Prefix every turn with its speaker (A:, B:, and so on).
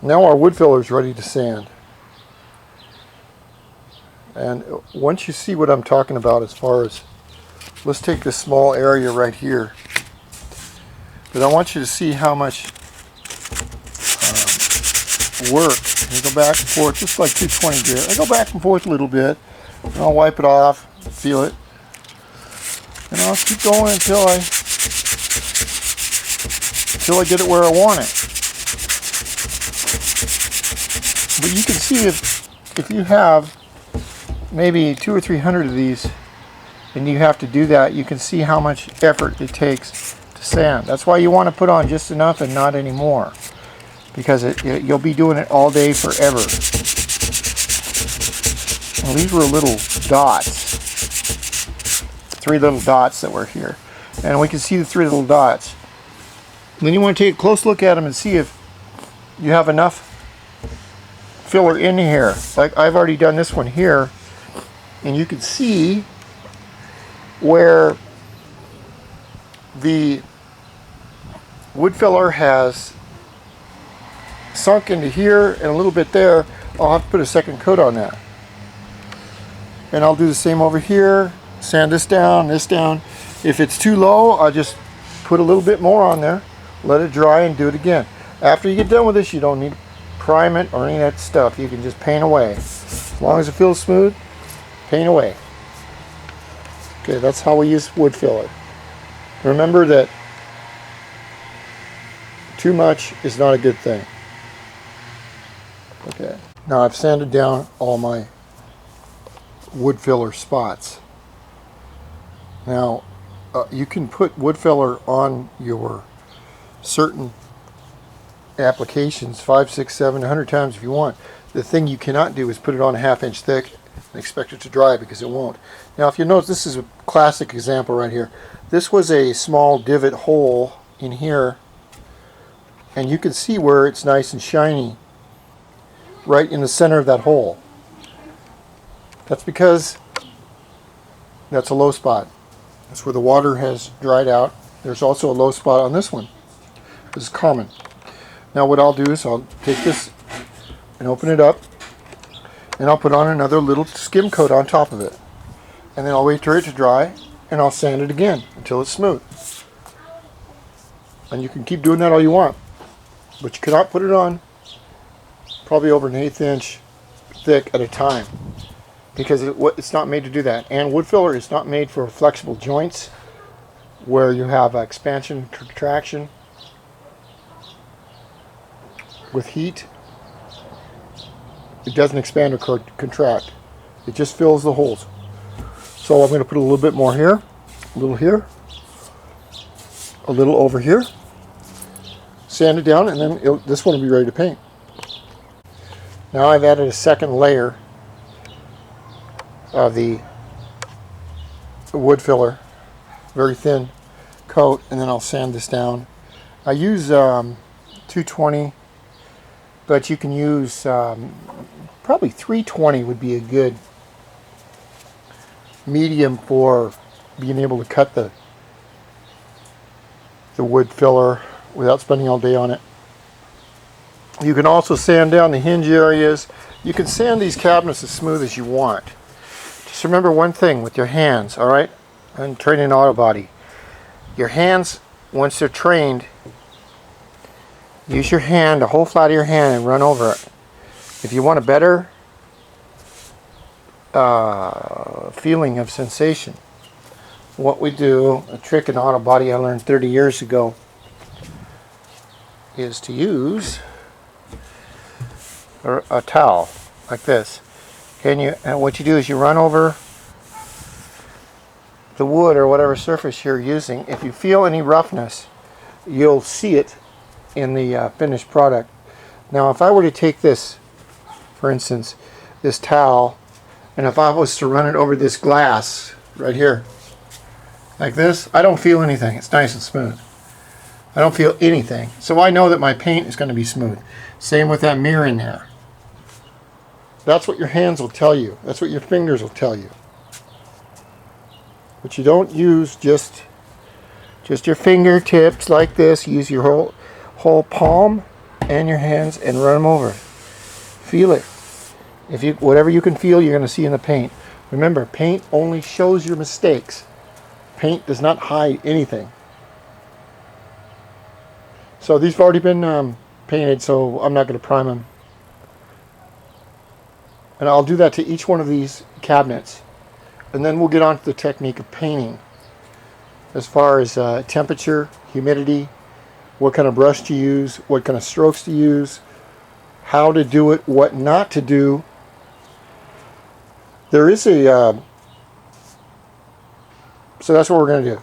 A: Now our wood filler is ready to sand. And once you see what I'm talking about as far as, let's take this small area right here. But I want you to see how much work. I go back and forth, just like 220 grit. I go back and forth a little bit, and I'll wipe it off, feel it, and I'll keep going until I get it where I want it. But you can see if you have maybe 200 or 300 of these, and you have to do that, you can see how much effort it takes to sand. That's why you want to put on just enough and not any more, because you'll be doing it all day forever. Well, these were little dots, 3 little dots that were here, and we can see the 3 little dots. And then you want to take a close look at them and see if you have enough filler in here. Like I've already done this one here, and you can see where the wood filler has sunk into here and a little bit there. I'll have to put a second coat on that. And I'll do the same over here, sand this down, this down. If it's too low, I'll just put a little bit more on there, let it dry, and do it again. After you get done with this, you don't need to prime it or any of that stuff. You can just paint away. As long as it feels smooth, paint away. Okay, that's how we use wood filler. Remember that too much is not a good thing. Okay, now I've sanded down all my wood filler spots. Now you can put wood filler on your certain applications 5, 6, 7, 100 times if you want. The thing you cannot do is put it on a 1/2 inch thick and expect it to dry, because it won't. Now if you notice, this is a classic example right here. This was a small divot hole in here, and you can see where it's nice and shiny right in the center of that hole. That's because that's a low spot. That's where the water has dried out. There's also a low spot on this one. This is common. Now what I'll do is I'll take this and open it up, and I'll put on another little skim coat on top of it. And then I'll wait for it to dry, and I'll sand it again until it's smooth. And you can keep doing that all you want, but you cannot put it on probably over an 1/8 inch thick at a time, because it's not made to do that. And wood filler is not made for flexible joints where you have expansion, contraction with heat. It doesn't expand or contract. It just fills the holes. So I'm going to put a little bit more here, a little here, a little over here, sand it down, and then this one will be ready to paint. Now I've added a second layer of the wood filler, very thin coat, and then I'll sand this down. I use 220, but you can use probably 320 would be a good medium for being able to cut the wood filler without spending all day on it. You can also sand down the hinge areas. You can sand these cabinets as smooth as you want. Just remember one thing with your hands, all right? And training auto body. Your hands, once they're trained, use your hand, the whole flat of your hand, and run over it. If you want a better feeling of sensation, what we do, a trick in auto body I learned 30 years ago, is to use a towel like this. And what you do is you run over the wood or whatever surface you're using. If you feel any roughness, you'll see it in the finished product. Now if I were to take this, for instance, this towel, and if I was to run it over this glass right here like this, I don't feel anything. It's nice and smooth. I don't feel anything. So I know that my paint is going to be smooth. Same with that mirror in there. That's what your hands will tell you. That's what your fingers will tell you. But you don't use just your fingertips like this. Use your whole palm and your hands and run them over. Feel it. If you, whatever you can feel, you're going to see in the paint. Remember, paint only shows your mistakes. Paint does not hide anything. So these have already been painted, so I'm not going to prime them. And I'll do that to each one of these cabinets. And then we'll get on to the technique of painting. As far as temperature, humidity, what kind of brush to use, what kind of strokes to use, how to do it, what not to do. There is a... so that's what we're going to do.